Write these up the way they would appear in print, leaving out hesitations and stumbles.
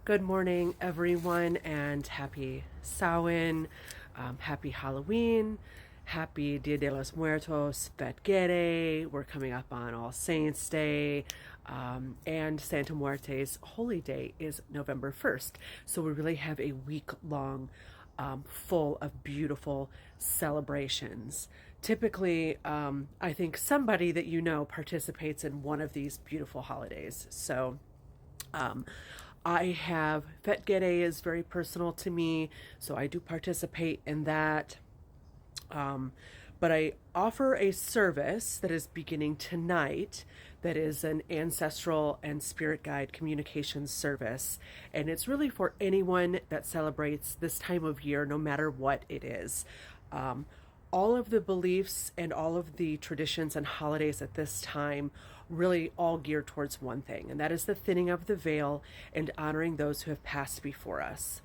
Good morning, everyone, and happy Samhain, happy Halloween, happy Dia de los Muertos, Vetgere. We're coming up on All Saints Day, and Santa Muerte's Holy Day is November 1st. So we really have a week long full of beautiful celebrations. Typically, I think somebody that you know participates in one of these beautiful holidays. So, um, I have Vetgere is very personal to me, so I do participate in that. Um, but I offer a service that is beginning tonight that is an ancestral and spirit guide communication service. And it's really for anyone that celebrates this time of year, no matter what it is. Um, all of the beliefs and all of the traditions and holidays at this time really all geared towards one thing, and that is the thinning of the veil and honoring those who have passed before us.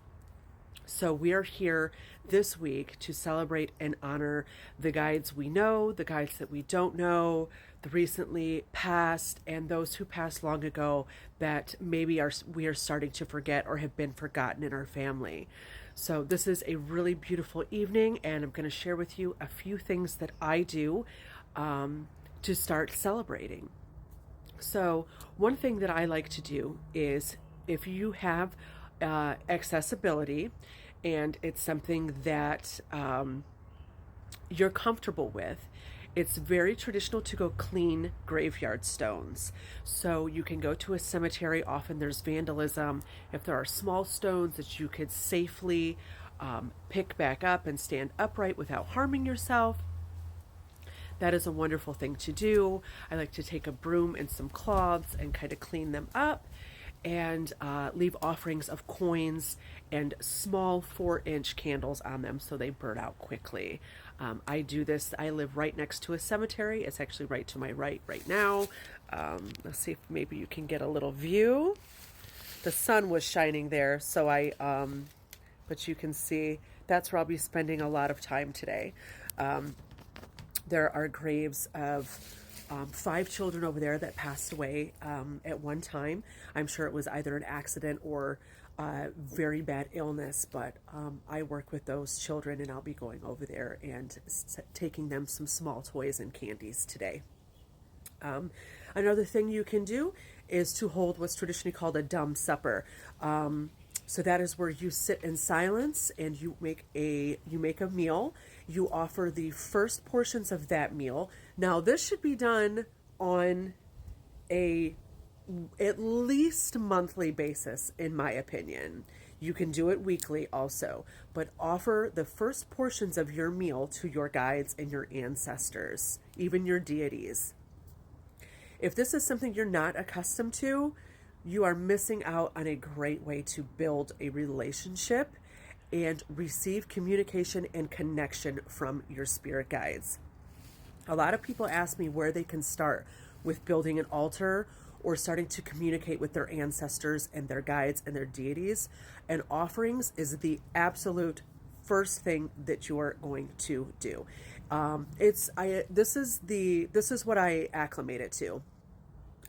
So we are here this week to celebrate and honor the guides we know, the guides that we don't know, the recently passed, and those who passed long ago that maybe we are starting to forget or have been forgotten in our family. So this is a really beautiful evening, and I'm going to share with you a few things that I do to start celebrating. So one thing that I like to do is, if you have accessibility and it's something that you're comfortable with, it's very traditional to go clean graveyard stones. So you can go to a cemetery. Often there's vandalism. If there are small stones that you could safely pick back up and stand upright without harming yourself, that is a wonderful thing to do. I like to take a broom and some cloths and kind of clean them up and leave offerings of coins and small 4-inch candles on them so they burn out quickly. I do this. I live right next to a cemetery. It's actually right to my right now. Let's see if maybe you can get a little view. The sun was shining there, so but you can see that's where I'll be spending a lot of time today. There are graves of 5 children over there that passed away at one time. I'm sure it was either an accident or very bad illness, but I work with those children, and I'll be going over there and taking them some small toys and candies today. Another thing you can do is to hold what's traditionally called a dumb supper. So that is where you sit in silence and you make a meal. You offer the first portions of that meal. Now this should be done on a at least monthly basis, in my opinion. You can do it weekly also, but offer the first portions of your meal to your guides and your ancestors, even your deities. If this is something you're not accustomed to, you are missing out on a great way to build a relationship and receive communication and connection from your spirit guides. A lot of people ask me where they can start with building an altar or starting to communicate with their ancestors and their guides and their deities. And offerings is the absolute first thing that you are going to do. This is what I acclimated to.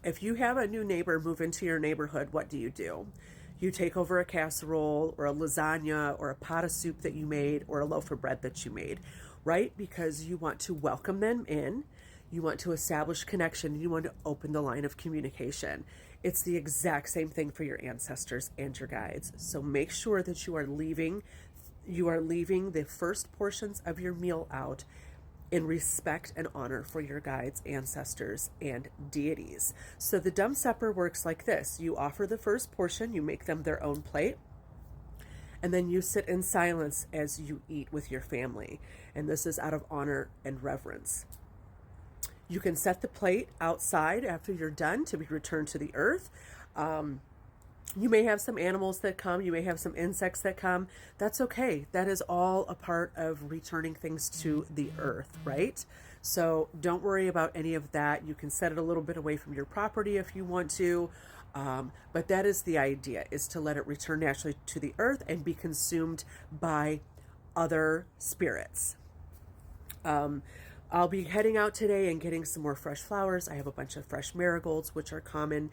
If you have a new neighbor move into your neighborhood, what do? You take over a casserole or a lasagna or a pot of soup that you made or a loaf of bread that you made, right? Because you want to welcome them in, you want to establish connection, you want to open the line of communication. It's the exact same thing for your ancestors and your guides. So make sure that you are leaving the first portions of your meal out in respect and honor for your guides, ancestors, and deities. So the dumb supper works like this. You offer the first portion, you make them their own plate, and then you sit in silence as you eat with your family. And this is out of honor and reverence. You can set the plate outside after you're done to be returned to the earth. You may have some animals that come. You may have some insects that come. That's okay. That is all a part of returning things to the earth, right? So don't worry about any of that. You can set it a little bit away from your property if you want to. But that is the idea, is to let it return naturally to the earth and be consumed by other spirits. I'll be heading out today and getting some more fresh flowers. I have a bunch of fresh marigolds, which are common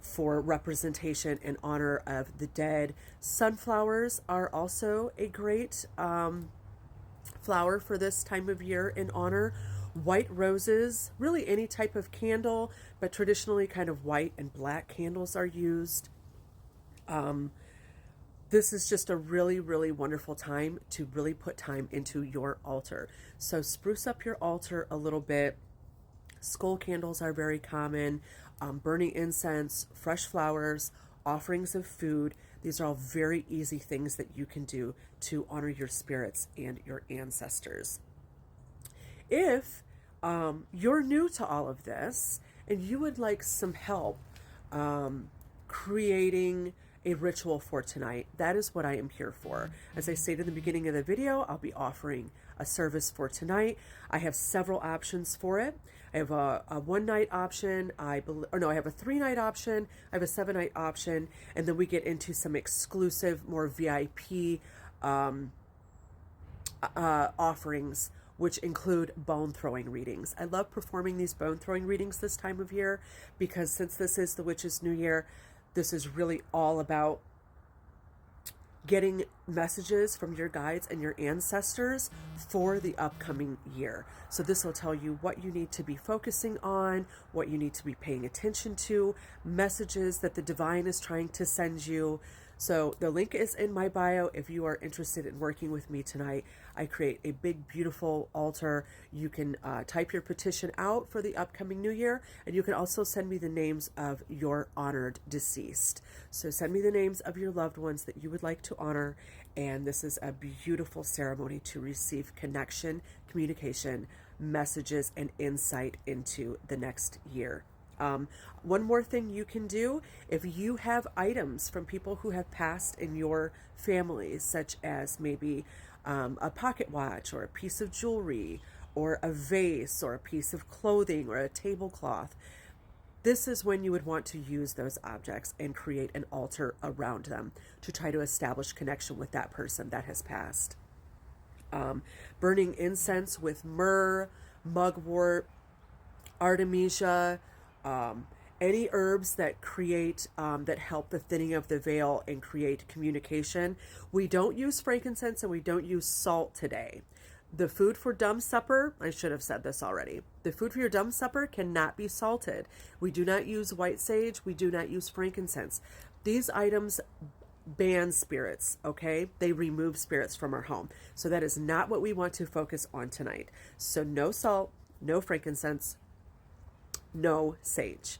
for representation and honor of the dead. Sunflowers are also a great flower for this time of year in honor. White roses, really any type of candle, but traditionally kind of white and black candles are used. This is just a really, really wonderful time to really put time into your altar. So spruce up your altar a little bit. Skull candles are very common. Burning incense, fresh flowers, offerings of food. These are all very easy things that you can do to honor your spirits and your ancestors. If you're new to all of this and you would like some help creating a ritual for tonight, that is what I am here for. As I stated in the beginning of the video, I'll be offering a service for tonight. I have several options for it. I have a 1-night option, I have a 3-night option, I have a 7-night option, and then we get into some exclusive, more VIP offerings, which include bone throwing readings. I love performing these bone throwing readings this time of year because since this is the Witch's New Year, this is really all about getting messages from your guides and your ancestors for the upcoming year. So this will tell you what you need to be focusing on, what you need to be paying attention to, messages that the divine is trying to send you. So the link is in my bio if you are interested in working with me tonight. I create a big, beautiful altar. You can type your petition out for the upcoming new year, and you can also send me the names of your honored deceased. So send me the names of your loved ones that you would like to honor, and this is a beautiful ceremony to receive connection, communication, messages, and insight into the next year. One more thing you can do, if you have items from people who have passed in your families, such as maybe a pocket watch or a piece of jewelry or a vase or a piece of clothing or a tablecloth, this is when you would want to use those objects and create an altar around them to try to establish connection with that person that has passed. Burning incense with myrrh, mugwort, artemisia, any herbs that create, that help the thinning of the veil and create communication. We don't use frankincense and we don't use salt today. The food for dumb supper, I should have said this already. The food for your dumb supper cannot be salted. We do not use white sage. We do not use frankincense. These items ban spirits, okay? They remove spirits from our home. So that is not what we want to focus on tonight. So no salt, no frankincense, no sage.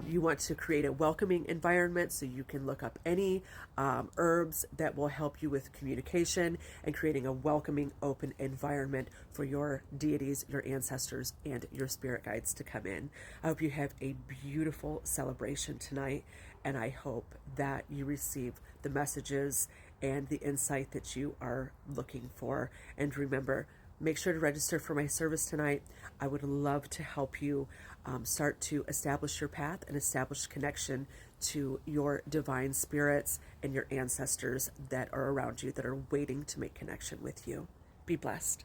You want to create a welcoming environment, so you can look up any herbs that will help you with communication and creating a welcoming, open environment for your deities, your ancestors, and your spirit guides to come in. I hope you have a beautiful celebration tonight, and I hope that you receive the messages and the insight that you are looking for. And remember, make sure to register for my service tonight. I would love to help you start to establish your path and establish connection to your divine spirits and your ancestors that are around you that are waiting to make connection with you. Be blessed.